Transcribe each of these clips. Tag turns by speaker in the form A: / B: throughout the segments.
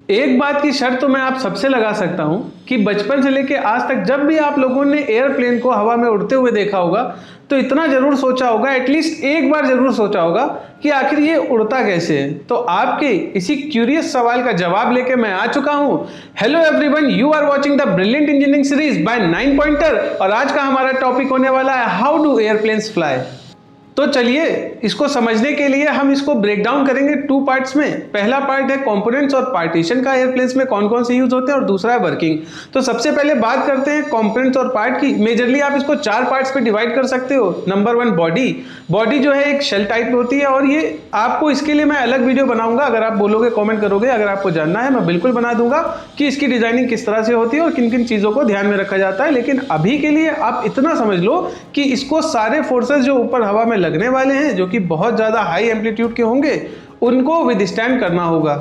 A: एक बात की शर्त तो मैं आप सबसे लगा सकता हूं कि बचपन से लेके आज तक जब भी आप लोगों ने एयरप्लेन को हवा में उड़ते हुए देखा होगा तो इतना जरूर सोचा होगा, एटलीस्ट एक बार जरूर सोचा होगा कि आखिर ये उड़ता कैसे है। तो आपके इसी क्यूरियस सवाल का जवाब लेके मैं आ चुका हूं। Hello everyone, you are watching the brilliant engineering series by 9 pointer और आज का हमारा टॉपिक होने वाला है हाउ डू एयरप्लेन्स फ्लाई। तो चलिए इसको समझने के लिए हम इसको ब्रेक डाउन करेंगे टू पार्ट्स में। पहला पार्ट है कंपोनेंट्स और पार्टीशन का एयरप्लेन्स में कौन कौन से यूज होते हैं, और दूसरा है वर्किंग। तो सबसे पहले बात करते हैं कंपोनेंट्स और पार्ट की। मेजरली आप इसको 4 पार्ट्स पे डिवाइड कर सकते हो। Number 1 body. बॉडी जो है एक शेल टाइप होती है और ये आपको इसके लिए मैं अलग वीडियो बनाऊंगा। अगर आप बोलोगे, कॉमेंट करोगे, अगर आपको जानना है मैं बिल्कुल बना दूंगा कि इसकी डिजाइनिंग किस तरह से होती है और किन किन चीजों को ध्यान में रखा जाता है। लेकिन अभी के लिए आप इतना समझ लो कि इसको सारे फोर्सेस जो ऊपर हवा में लगने वाले हैं, जो कि बहुत ज्यादा हाई एम्पलीट्यूड के होंगे, उनको विदस्टैंड करना होगा।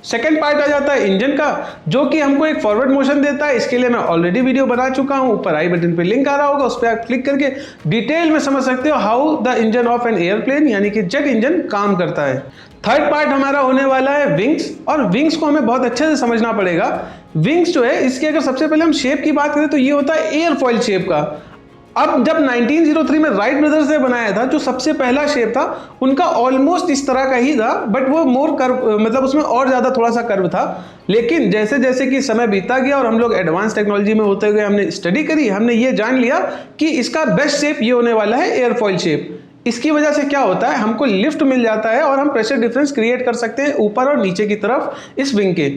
A: सेकेंड पार्ट आ जाता है इंजन का, जो कि हमको एक फॉरवर्ड मोशन देता है। इसके लिए मैं ऑलरेडी वीडियो बना चुका हूं, ऊपर आई बटन पे लिंक आ रहा होगा, उस पर आप क्लिक करके डिटेल में समझ सकते हो how the engine of an airplane यानी कि जेट इंजन काम करता है। थर्ड पार्ट हमारा होने वाला है विंग्स, और विंग्स को हमें बहुत अच्छे से समझना पड़ेगा। विंग्स जो है इसके अगर सबसे पहले हम शेप की बात करें तो ये होता है एयरफॉइल शेप का। अब जब 1903 में राइट ब्रदर्स ने बनाया था, जो सबसे पहला शेप था उनका ऑलमोस्ट इस तरह का ही था, बट वो मोर कर्व, मतलब उसमें और ज्यादा थोड़ा सा कर्व था। लेकिन जैसे जैसे कि समय बीता गया और हम लोग एडवांस टेक्नोलॉजी में होते गए, हमने स्टडी करी, हमने ये जान लिया कि इसका बेस्ट शेप ये होने वाला है एयरफॉइल शेप। इसकी वजह से क्या होता है, हमको लिफ्ट मिल जाता है और हम प्रेशर डिफरेंस क्रिएट कर सकते हैं ऊपर और नीचे की तरफ इस विंग के।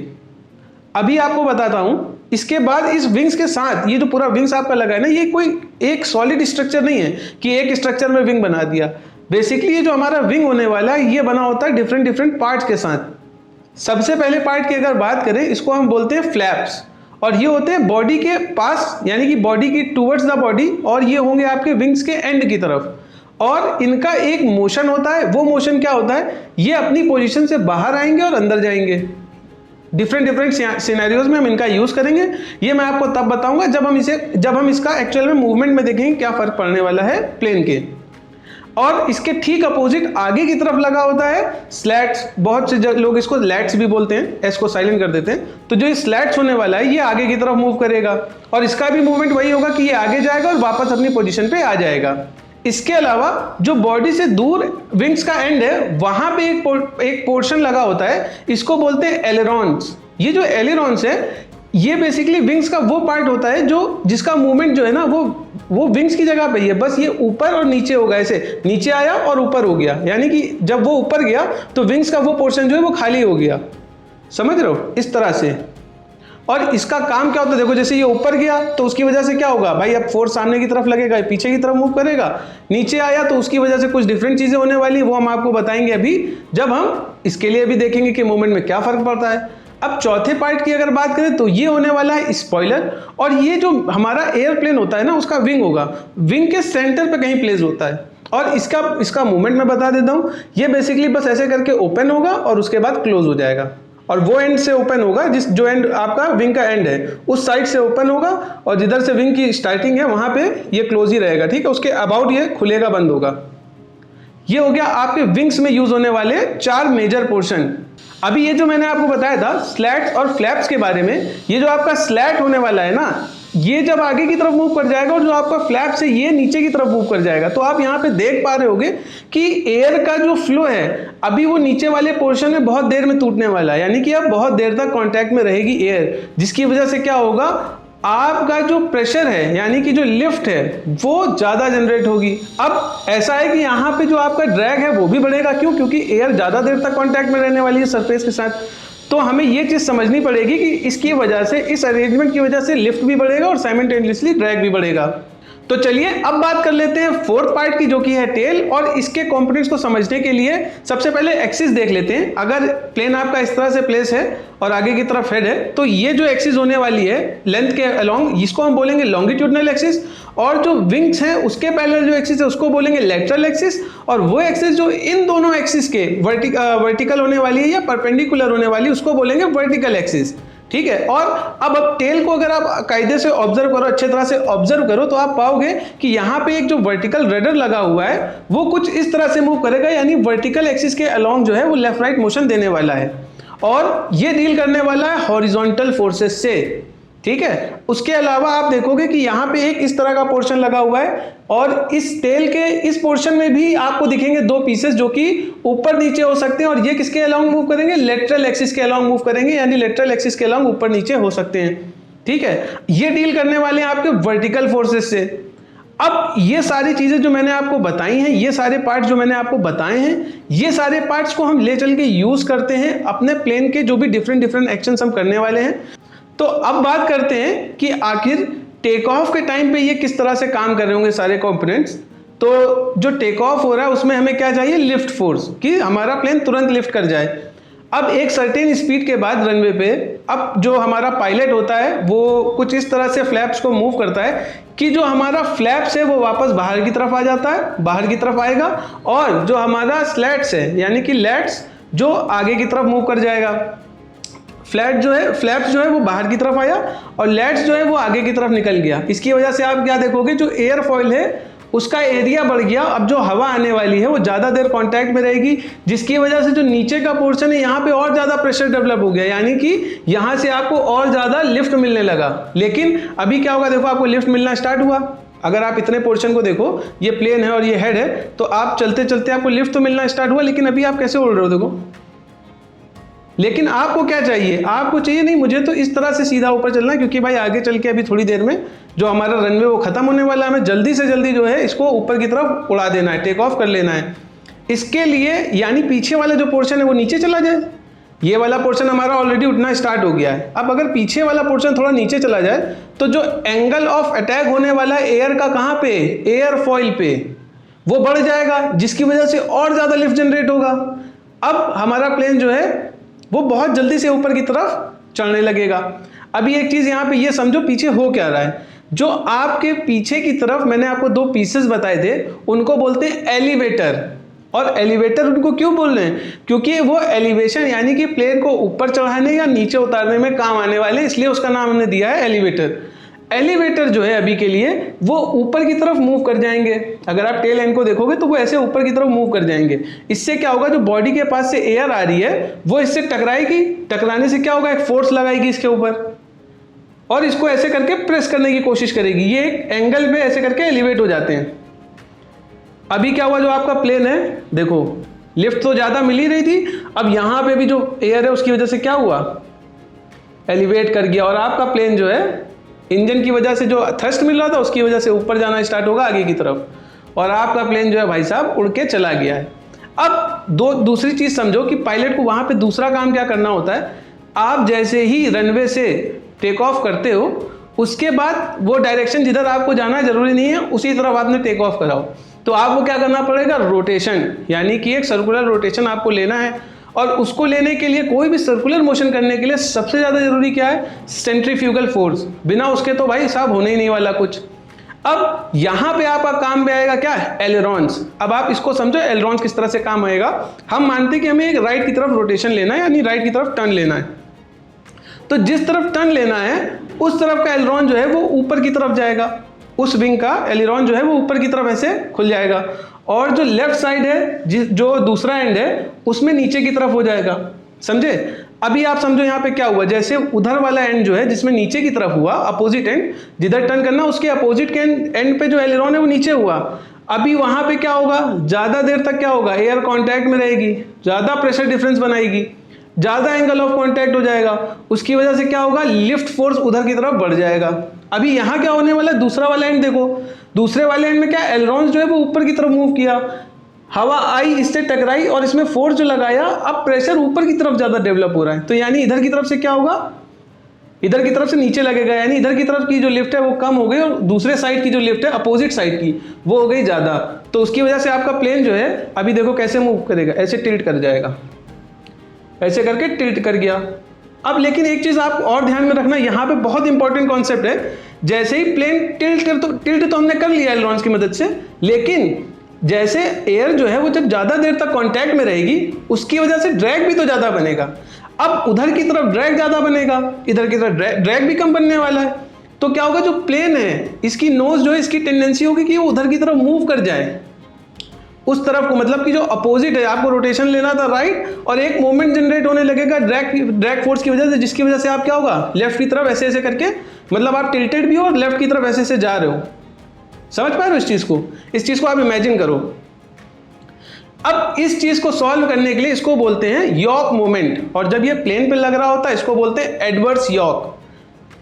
A: अभी आपको बताता हूं, इसके बाद इस विंग्स के साथ ये जो पूरा विंग्स आपका लगा है ना, ये कोई एक सॉलिड स्ट्रक्चर नहीं है कि एक स्ट्रक्चर में विंग बना दिया। बेसिकली ये जो हमारा विंग होने वाला है ये बना होता है डिफरेंट डिफरेंट पार्ट्स के साथ। सबसे पहले पार्ट की अगर बात करें, इसको हम बोलते हैं फ्लैप्स, और ये होते हैं बॉडी के पास यानी कि बॉडी की टूवर्ड्स द बॉडी, और ये होंगे आपके विंग्स के एंड की तरफ। और इनका एक मोशन होता है। वो मोशन क्या होता है, ये अपनी पोजीशन से बाहर आएंगे और अंदर जाएंगे। डिफरेंट डिफरेंट सिनेरियोज में हम इनका यूज करेंगे। ये मैं आपको तब बताऊंगा जब हम इसका एक्चुअल में मूवमेंट में देखेंगे क्या फर्क पड़ने वाला है प्लेन के। और इसके ठीक अपोजिट आगे की तरफ लगा होता है स्लैट्स। बहुत से लोग इसको लैट्स भी बोलते हैं, एस को साइलेंट कर देते हैं। तो जो ये स्लैट्स होने वाला है ये आगे की तरफ मूव करेगा, और इसका भी मूवमेंट वही होगा कि ये आगे जाएगा और वापस अपनी पोजीशन पे आ जाएगा। इसके अलावा जो बॉडी से दूर विंग्स का एंड है, वहां पे एक पोर्शन लगा होता है, इसको बोलते हैं एलेरॉन्स। ये जो एलेरॉन्स है ये बेसिकली विंग्स का वो पार्ट होता है जो जिसका मूवमेंट जो है ना वो विंग्स की जगह पे ही है, बस ये ऊपर और नीचे होगा। ऐसे नीचे आया और ऊपर हो गया, यानी कि जब वो ऊपर गया तो विंग्स का वो पोर्शन जो है वो खाली हो गया। समझ रहे हो, इस तरह से। और इसका काम क्या होता है, देखो जैसे ये ऊपर गया तो उसकी वजह से क्या होगा भाई, अब फोर्स सामने की तरफ लगेगा, पीछे की तरफ मूव करेगा। नीचे आया तो उसकी वजह से कुछ डिफरेंट चीजें होने वाली, वो हम आपको बताएंगे अभी, जब हम इसके लिए भी देखेंगे कि मूवमेंट में क्या फर्क पड़ता है। अब चौथे पार्ट की अगर बात करें तो ये होने वाला है स्पॉइलर, और ये जो हमारा एयरप्लेन होता है ना उसका विंग होगा, विंग के सेंटर पे कहीं प्लेस होता है। और इसका मूवमेंट मैं बता देता हूं, ये बेसिकली बस ऐसे करके ओपन होगा और उसके बाद क्लोज हो जाएगा, और वो एंड से ओपन होगा जो एंड आपका विंग का एंड है उस साइड से ओपन होगा, और जिधर से विंग की स्टार्टिंग है वहां पे ये क्लोज ही रहेगा। ठीक है, उसके अबाउट ये खुलेगा बंद होगा। ये हो गया आपके विंग्स में यूज होने वाले 4 मेजर पोर्शन। अभी ये जो मैंने आपको बताया था स्लैट्स और फ्लैप्स के बारे में, ये जो आपका स्लैट होने वाला है ना, ये जब आगे की तरफ मूव कर जाएगा और जो आपका फ्लैप्स है ये नीचे की तरफ मूव कर जाएगा। तो आप यहाँ पे देख पा रहे होगे कि एयर का जो फ्लो है अभी वो नीचे वाले पोर्शन में बहुत देर में टूटने वाला है, यानी कि अब बहुत देर तक कांटेक्ट में रहेगी एयर, जिसकी वजह से क्या होगा, आपका जो प्रेशर है यानी कि जो लिफ्ट है वो ज्यादा जनरेट होगी। अब ऐसा है कि यहाँ पे जो आपका ड्रैग है वो भी बढ़ेगा। क्यों? क्योंकि एयर ज्यादा देर तक कांटेक्ट में रहने वाली है सरफेस के साथ। तो हमें ये चीज समझनी पड़ेगी कि इसकी वजह से, इस अरेंजमेंट की वजह से लिफ्ट भी बढ़ेगा और साइमल्टेनियसली ड्रैग भी बढ़ेगा। तो चलिए अब बात कर लेते हैं फोर्थ पार्ट की, जो कि है टेल। और इसके कंपोनेंट्स को समझने के लिए सबसे पहले एक्सिस देख लेते हैं। अगर प्लेन आपका इस तरह से प्लेस है और आगे की तरफ हेड है, तो ये जो एक्सिस होने वाली है लेंथ के अलोंग, इसको हम बोलेंगे लॉन्गिट्यूडनल एक्सिस, और जो विंग्स हैं उसके पैरेलल जो एक्सिस है उसको बोलेंगे लेटरल एक्सिस, और वो एक्सिस जो इन दोनों एक्सिस के वर्टिकल होने वाली है या परपेंडिकुलर होने वाली है उसको बोलेंगे वर्टिकल एक्सिस। ठीक है, और अब टेल को अगर आप कायदे से ऑब्जर्व करो, अच्छे तरह से ऑब्जर्व करो, तो आप पाओगे कि यहाँ पे एक जो वर्टिकल रडर लगा हुआ है वो कुछ इस तरह से मूव करेगा, यानी वर्टिकल एक्सिस के अलोंग जो है वो लेफ्ट राइट मोशन देने वाला है। और ये डील करने वाला है हॉरिजॉन्टल फोर्सेस से, ठीक है। उसके अलावा आप देखोगे कि यहाँ पे एक इस तरह का पोर्शन लगा हुआ है और इस टेल के इस पोर्शन में भी आपको दिखेंगे दो पीसेस जो कि ऊपर नीचे हो सकते हैं, और ये किसके अलोंग मूव करेंगे, लेटरल एक्सिस के अलोंग मूव करेंगे, यानी लेटरल एक्सिस के अलोंग ऊपर नीचे हो सकते हैं, ठीक है। ये डील करने वाले हैं आपके वर्टिकल फोर्सेस से। अब ये सारी चीजें जो मैंने आपको बताई हैं, ये सारे पार्ट्स जो मैंने आपको बताए हैं, ये सारे पार्ट्स को हम ले चल के यूज करते हैं अपने प्लेन के जो भी डिफरेंट एक्शंस हम करने वाले हैं। तो अब बात करते हैं कि आखिर टेक ऑफ के टाइम पे ये किस तरह से काम कर रहे होंगे सारे कंपोनेंट्स। तो जो टेक ऑफ हो रहा है उसमें हमें क्या चाहिए, लिफ्ट फोर्स, कि हमारा प्लेन तुरंत लिफ्ट कर जाए। अब एक सर्टेन स्पीड के बाद रनवे पे अब जो हमारा पायलट होता है वो कुछ इस तरह से फ्लैप्स को मूव करता है कि जो हमारा फ्लैप्स है वो वापस बाहर की तरफ आ जाता है, बाहर की तरफ आएगा, और जो हमारा स्लैट्स है यानी कि लेट्स जो आगे की तरफ मूव कर जाएगा। फ्लैप्स जो है वो बाहर की तरफ आया और लेट्स जो है वो आगे की तरफ निकल गया। इसकी वजह से आप क्या देखोगे, जो एयर फॉइल है उसका एरिया बढ़ गया। अब जो हवा आने वाली है वो ज़्यादा देर कांटेक्ट में रहेगी, जिसकी वजह से जो नीचे का पोर्शन है यहाँ पे और ज़्यादा प्रेशर डेवलप हो गया, यानी कि यहाँ से आपको और ज़्यादा लिफ्ट मिलने लगा। लेकिन अभी क्या होगा, देखो आपको लिफ्ट मिलना स्टार्ट हुआ। अगर आप इतने पोर्शन को देखो, ये प्लेन है और ये हेड है, तो आप चलते चलते आपको लिफ्ट तो मिलना स्टार्ट हुआ, लेकिन अभी आप कैसे उड़ रहे हो देखो। लेकिन आपको क्या चाहिए, आपको चाहिए नहीं मुझे तो इस तरह से सीधा ऊपर चलना है, क्योंकि भाई आगे चल के अभी थोड़ी देर में जो हमारा रनवे वो खत्म होने वाला है, हमें जल्दी से जल्दी जो है इसको ऊपर की तरफ उड़ा देना है, टेक ऑफ कर लेना है। इसके लिए यानी पीछे वाला जो पोर्शन है वो नीचे चला जाए। ये वाला पोर्शन हमारा ऑलरेडी उठना स्टार्ट हो गया है। अब अगर पीछे वाला पोर्शन थोड़ा नीचे चला जाए तो जो एंगल ऑफ अटैक होने वाला है एयर का कहाँ पे, एयर फॉइल पे, वो बढ़ जाएगा, जिसकी वजह से और ज़्यादा लिफ्ट जनरेट होगा। अब हमारा प्लेन जो है वो बहुत जल्दी से ऊपर की तरफ चढ़ने लगेगा। अभी एक चीज़ यहाँ पे ये समझो पीछे हो क्या रहा है। जो आपके पीछे की तरफ मैंने आपको दो पीसेस बताए थे उनको बोलते हैं एलिवेटर। और एलिवेटर उनको क्यों बोल रहे हैं, क्योंकि वो एलिवेशन यानी कि प्लेन को ऊपर चढ़ाने या नीचे उतारने में काम आने वाले, इसलिए उसका नाम हमने दिया है एलिवेटर। एलिवेटर जो है अभी के लिए वो ऊपर की तरफ मूव कर जाएंगे। अगर आप टेल एंड को देखोगे तो वो ऐसे ऊपर की तरफ मूव कर जाएंगे। इससे क्या होगा, जो बॉडी के पास से एयर आ रही है वो इससे टकराएगी, टकराने से क्या होगा, एक फोर्स लगाएगी इसके ऊपर और इसको ऐसे करके प्रेस करने की कोशिश करेगी। ये एक एंगल पे ऐसे करके एलिवेट हो जाते हैं। अभी क्या हुआ, जो आपका प्लेन है देखो लिफ्ट तो ज़्यादा मिल ही रही थी, अब यहाँ पे भी जो एयर है उसकी वजह से क्या हुआ, एलिवेट कर गया, और आपका प्लेन जो है इंजन की वजह से जो थ्रस्ट मिल रहा था उसकी वजह से ऊपर जाना स्टार्ट होगा आगे की तरफ, और आपका प्लेन जो है भाई साहब उड़ के चला गया है। अब दूसरी चीज़ समझो कि पायलट को वहाँ पे दूसरा काम क्या करना होता है। आप जैसे ही रनवे से टेक ऑफ करते हो उसके बाद वो डायरेक्शन जिधर आपको जाना है जरूरी नहीं है उसी तरफ आपने टेक ऑफ कराओ, तो आपको क्या करना पड़ेगा, रोटेशन, यानी कि एक सर्कुलर रोटेशन आपको लेना है। और उसको लेने के लिए, कोई भी सर्कुलर मोशन करने के लिए सबसे ज़्यादा जरूरी क्या है, सेंट्रीफ्यूगल फोर्स। बिना उसके तो भाई साहब होने ही नहीं वाला कुछ। अब यहाँ पे आपका काम में आएगा क्या, एलेरॉन्स। अब आप इसको समझो एलेरॉन्स किस तरह से काम आएगा। हम मानते हैं कि हमें एक राइट की तरफ रोटेशन लेना है, यानी राइट की तरफ टर्न लेना है, तो जिस तरफ टर्न लेना है उस तरफ का एलेरॉन जो है वो ऊपर की तरफ जाएगा, उस विंग का एलेरॉन जो है वो ऊपर की तरफ ऐसे खुल जाएगा, और जो लेफ्ट साइड है जो दूसरा एंड है उसमें नीचे की तरफ हो जाएगा। समझे। अभी आप समझो यहाँ पे क्या हुआ, जैसे उधर वाला एंड जो है जिसमें नीचे की तरफ हुआ, अपोजिट एंड जिधर टर्न करना उसके अपोजिट के एंड पे जो एलेरॉन है वो नीचे हुआ। अभी वहां पे क्या होगा, ज्यादा देर तक क्या होगा, एयर कांटेक्ट में रहेगी, ज्यादा प्रेशर डिफरेंस बनाएगी, ज्यादा एंगल ऑफ कांटेक्ट हो जाएगा, उसकी वजह से क्या होगा, लिफ्ट फोर्स उधर की तरफ बढ़ जाएगा। अभी यहाँ क्या होने वाला है, दूसरा वाला एंड देखो, दूसरे वाले एंड में क्या, एलेरॉन्स जो है वो ऊपर की तरफ मूव किया, हवा आई इससे टकराई और इसमें फोर्स जो लगाया, अब प्रेशर ऊपर की तरफ ज्यादा डेवलप हो रहा है, तो यानी इधर की तरफ से क्या होगा, इधर की तरफ से नीचे लगेगा, यानी इधर की तरफ की जो लिफ्ट है वो कम हो गई और दूसरे साइड की जो लिफ्ट है अपोजिट साइड की वो हो गई ज्यादा। तो उसकी वजह से आपका प्लेन जो है अभी देखो कैसे मूव करेगा, ऐसे टिल्ट कर जाएगा, ऐसे करके टिल्ट कर गया। अब लेकिन एक चीज आप और ध्यान में रखना, यहाँ पे बहुत इंपॉर्टेंट कॉन्सेप्ट है, जैसे ही प्लेन टिल्ट तो हमने कर लिया एलेरॉन्स की मदद से, लेकिन जैसे एयर जो है वो जब ज्यादा देर तक कांटेक्ट में रहेगी उसकी वजह से ड्रैग भी तो ज्यादा बनेगा। अब उधर की तरफ ड्रैग ज्यादा बनेगा, इधर की तरफ ड्रैग भी कम बनने वाला है, तो क्या होगा, जो प्लेन है इसकी नोज जो है इसकी टेंडेंसी होगी कि वो उधर की तरफ मूव कर जाए, उस तरफ को, मतलब कि जो अपोजिट है, आपको रोटेशन लेना था राइट, और एक मोमेंट जनरेट होने लगेगा ड्रैग फोर्स की वजह से, जिसकी वजह से आप क्या होगा, लेफ्ट की तरफ ऐसे ऐसे करके, मतलब आप टिल्टेड भी हो और लेफ्ट की तरफ ऐसे ऐसे जा रहे हो। समझ पा रहे हो इस चीज को? इस चीज को आप इमेजिन करो। अब इस चीज को सॉल्व करने के लिए इसको बोलते हैं यॉक मोमेंट, और जब ये प्लेन पे लग रहा होता है इसको बोलते हैं adverse yaw,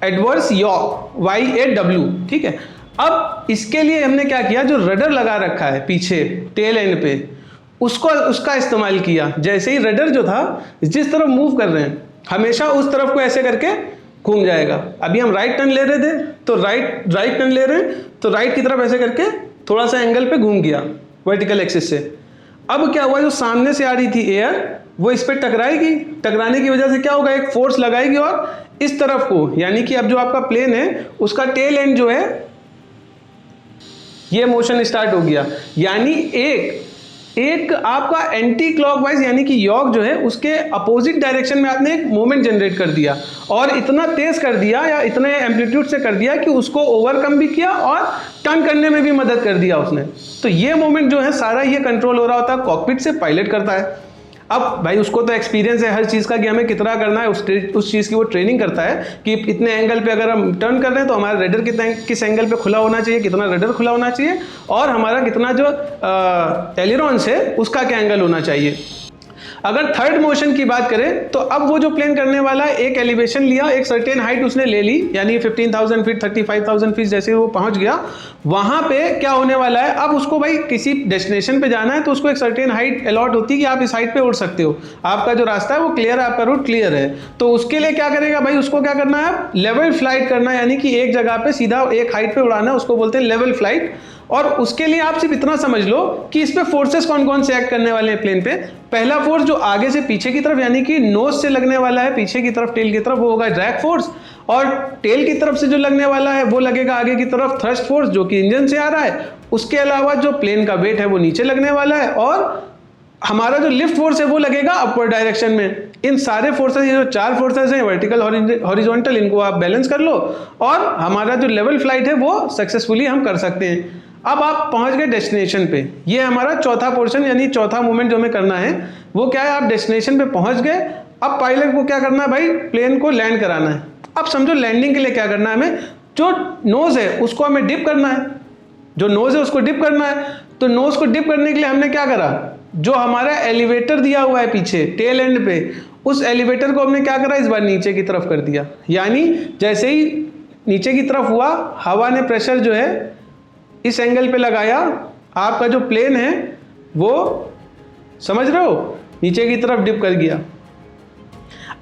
A: adverse yaw, YAW, ठीक है। अब इसके लिए हमने क्या किया, जो रडर लगा रखा है पीछे टेल एंड पे, उसका इस्तेमाल किया। जैसे ही रडर जो था जिस तरफ मूव कर रहे हैं हमेशा उस तरफ को ऐसे करके घूम जाएगा। अभी हम राइट टर्न ले रहे थे तो राइट टर्न ले रहे हैं तो राइट की तरफ ऐसे करके थोड़ा सा एंगल पे घूम गया वर्टिकल एक्सिस से। अब क्या हुआ, जो सामने से आ रही थी एयर वो इस पर टकराएगी, टकराने की वजह से क्या होगा, एक फोर्स लगाएगी और इस तरफ को, यानी कि अब जो आपका प्लेन है उसका टेल एंड जो है ये मोशन स्टार्ट हो गया। यानी एक आपका एंटी क्लॉकवाइज यानी कि यॉक जो है उसके अपोजिट डायरेक्शन में आपने एक मोमेंट जनरेट कर दिया, और इतना तेज कर दिया या इतने एम्पलीट्यूड से कर दिया कि उसको ओवरकम भी किया और टर्न करने में भी मदद कर दिया उसने। तो ये मोमेंट जो है सारा ये कंट्रोल हो रहा होता है कॉकपिट से, पायलट करता है। अब भाई उसको तो एक्सपीरियंस है हर चीज़ का कि हमें कितना करना है, उस चीज़ की वो ट्रेनिंग करता है कि इतने एंगल पे अगर हम टर्न कर रहे हैं तो हमारा रडर किस एंगल पे खुला होना चाहिए, कितना रडर खुला होना चाहिए, और हमारा कितना जो एलिरॉन्स है उसका क्या एंगल होना चाहिए। अगर थर्ड मोशन की बात करें तो अब वो जो प्लेन करने वाला है एक एलिवेशन लिया, एक सर्टेन हाइट उसने ले ली, यानी 15,000 फीट 35,000 फीट जैसे वो पहुंच गया, वहां पे क्या होने वाला है, अब उसको भाई किसी डेस्टिनेशन पे जाना है तो उसको एक सर्टेन हाइट अलॉट होती है कि आप इस हाइट पे उड़ सकते हो, आपका जो रास्ता है वो क्लियर है, आपका रूट क्लियर है। तो उसके लिए क्या करेगा भाई, उसको क्या करना है, लेवल फ्लाइट करना है, यानी कि एक जगह पे सीधा एक हाइट पे उड़ाना है, उसको बोलते हैं लेवल फ्लाइट। और उसके लिए आप सिर्फ इतना समझ लो कि इस पे फोर्सेस कौन कौन से एक्ट करने वाले हैं प्लेन पे। पहला फोर्स जो आगे से पीछे की तरफ यानी कि नोज से लगने वाला है पीछे की तरफ टेल की तरफ, वो होगा ड्रैग फोर्स, और टेल की तरफ से जो लगने वाला है वो लगेगा आगे की तरफ थ्रस्ट फोर्स जो कि इंजन से आ रहा है। उसके अलावा जो प्लेन का वेट है वो नीचे लगने वाला है, और हमारा जो लिफ्ट फोर्स है वो लगेगा अपवर्ड डायरेक्शन में। इन सारे फोर्सेस, ये जो चार फोर्सेस हैं वर्टिकल हॉरिजॉन्टल, इनको आप बैलेंस कर लो और हमारा जो लेवल फ्लाइट है वो सक्सेसफुली हम कर सकते हैं। अब आप पहुंच गए डेस्टिनेशन पे, ये हमारा चौथा पोर्शन यानी चौथा मूवमेंट जो हमें करना है वो क्या है, आप डेस्टिनेशन पे पहुंच गए। अब पायलट को क्या करना है भाई, प्लेन को लैंड कराना है। अब समझो लैंडिंग के लिए क्या करना है, हमें जो नोज है उसको हमें डिप करना है, जो नोज है उसको डिप करना है। तो नोज को डिप करने के लिए हमने क्या करा, जो हमारा एलिवेटर दिया हुआ है पीछे टेल एंड पे, उस एलिवेटर को हमने क्या करा, इस बार नीचे की तरफ कर दिया। यानी जैसे ही नीचे की तरफ हुआ, हवा ने प्रेशर जो है इस एंगल पे लगाया, आपका जो प्लेन है वो समझ रहे हो नीचे की तरफ डिप कर गया।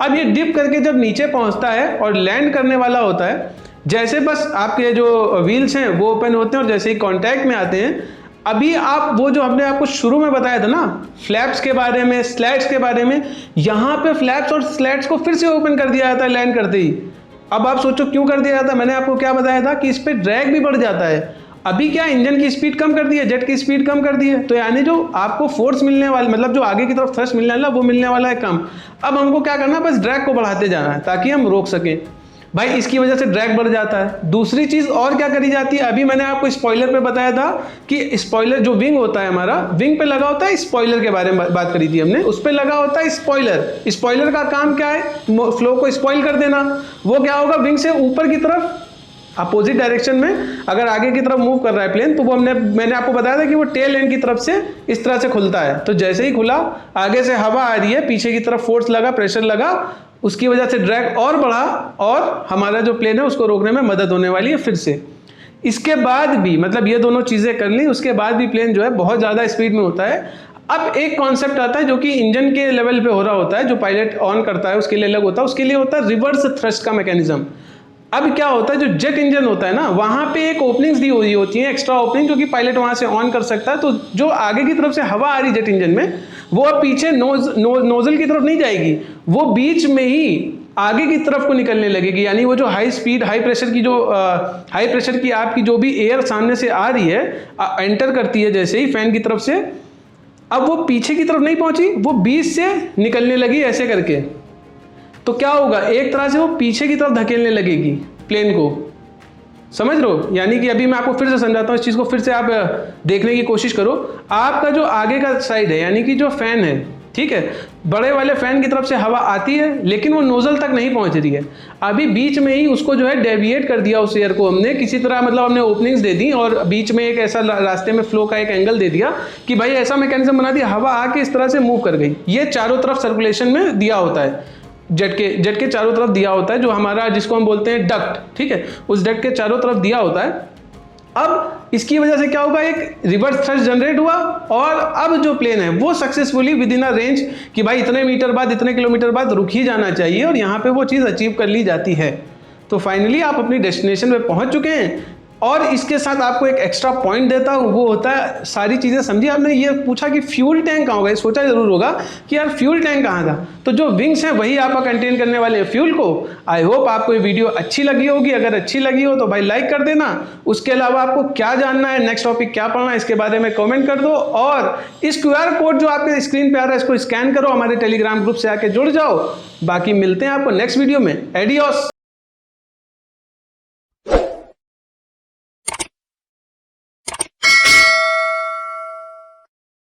A: अब ये डिप करके जब नीचे पहुंचता है और लैंड करने वाला होता है, जैसे बस आपके जो व्हील्स हैं वो ओपन होते हैं और जैसे ही कांटेक्ट में आते हैं, अभी आप वो जो हमने आपको शुरू में बताया था ना फ्लैप्स के बारे में, स्लैट्स के बारे में, यहाँ पे फ्लैप्स और स्लैट्स को फिर से ओपन कर दिया जाता है लैंड करते ही। अब आप सोचो क्यों कर दिया जाता है, मैंने आपको क्या बताया था कि इस पर ड्रैग भी बढ़ जाता है। अभी क्या इंजन की स्पीड कम कर दी है, जेट की स्पीड कम कर दी है, तो यानी जो आपको फोर्स मिलने वाला, मतलब जो आगे की तरफ थ्रस्ट मिलने वाला वो मिलने वाला है कम। अब हमको क्या करना है, बस ड्रैग को बढ़ाते जाना है ताकि हम रोक सकें। भाई इसकी वजह से ड्रैग बढ़ जाता है। दूसरी चीज और क्या करी जाती है, अभी मैंने आपको स्पॉइलर पे बताया था कि स्पॉइलर जो विंग होता है हमारा, विंग पे लगा होता है, स्पॉइलर के बारे में बात करी थी हमने, उस पे लगा होता है स्पॉइलर। स्पॉइलर का काम क्या है, फ्लो को स्पॉइल कर देना। वो क्या होगा, विंग से ऊपर की तरफ अपोजिट डायरेक्शन में अगर आगे की तरफ मूव कर रहा है प्लेन, तो वो मैंने आपको बताया था कि वो टेल एंड की तरफ से इस तरह से खुलता है। तो जैसे ही खुला, आगे से हवा आ रही है, पीछे की तरफ फोर्स लगा, प्रेशर लगा, उसकी वजह से ड्रैग और बढ़ा और हमारा जो प्लेन है उसको रोकने में मदद होने वाली है फिर से। इसके बाद भी, मतलब ये दोनों चीजें कर ली, उसके बाद भी प्लेन जो है बहुत ज्यादा स्पीड में होता है। अब एक कॉन्सेप्ट आता है जो कि इंजन के लेवल पे हो रहा होता है, जो पायलट ऑन करता है उसके लिए अलग होता है, उसके लिए होता है रिवर्स थ्रस्ट का मैकेनिज्म। अब क्या होता है, जो जेट इंजन होता है ना, वहां पे एक ओपनिंग्स दी हुई होती है, एक्स्ट्रा ओपनिंग, जो कि पायलट वहां से ऑन कर सकता है। तो जो आगे की तरफ से हवा आ रही जेट इंजन में, वो अब पीछे नोजल की तरफ नहीं जाएगी, वो बीच में ही आगे की तरफ को निकलने लगेगी। यानी वो जो हाई स्पीड हाई प्रेशर की आपकी जो भी एयर सामने से आ रही है, एंटर करती है जैसे ही फैन की तरफ से, अब वो पीछे की तरफ नहीं पहुंची, वो बीच से निकलने लगी ऐसे करके। तो क्या होगा, एक तरह से वो पीछे की तरफ धकेलने लगेगी प्लेन को। समझ रहे हो? यानी कि अभी मैं आपको फिर से समझाता हूँ, इस चीज़ को फिर से आप देखने की कोशिश करो। आपका जो आगे का साइड है, यानी कि जो फैन है, ठीक है, बड़े वाले फैन की तरफ से हवा आती है लेकिन वो नोजल तक नहीं पहुंच रही है। अभी बीच में ही उसको जो है डेविएट कर दिया उस एयर को हमने किसी तरह, मतलब हमने ओपनिंग्स दे दी और बीच में एक ऐसा रास्ते में फ्लो का एक एंगल दे दिया कि भाई ऐसा मैकेनिज्म बना दिया, हवा आके इस तरह से मूव कर गई। ये चारों तरफ सर्कुलेशन में दिया होता है, जेट के चारों तरफ दिया होता है, जो हमारा जिसको हम बोलते हैं डक्ट, ठीक है, उस डक्ट के चारों तरफ दिया होता है। अब इसकी वजह से क्या होगा, एक रिवर्स थ्रस्ट जनरेट हुआ और अब जो प्लेन है वो successfully with in a range कि भाई इतने मीटर बाद, इतने किलोमीटर बाद रुक ही जाना चाहिए, और यहाँ पे वो चीज़ अचीव कर ली जाती है। तो फाइनली आप अपनी डेस्टिनेशन पे पहुंच चुके हैं। और इसके साथ आपको एक एक्स्ट्रा पॉइंट देता हूँ, वो होता है सारी चीज़ें समझी। आपने ये पूछा कि फ्यूल टैंक कहाँ होगा, ये सोचा जरूर होगा कि यार फ्यूल टैंक कहाँ था। तो जो विंग्स हैं वही आपका कंटेन करने वाले हैं फ्यूल को। आई होप आपको ये वीडियो अच्छी लगी होगी। अगर अच्छी लगी हो तो भाई लाइक कर देना। उसके अलावा आपको क्या जानना है, नेक्स्ट टॉपिक क्या पढ़ना है, इसके बारे में कॉमेंट कर दो। और इस QR कोड जो आपके स्क्रीन पे आ रहा है इसको स्कैन करो, हमारे टेलीग्राम ग्रुप से आके जुड़ जाओ। बाकी मिलते हैं आपको नेक्स्ट वीडियो में। एडियोस।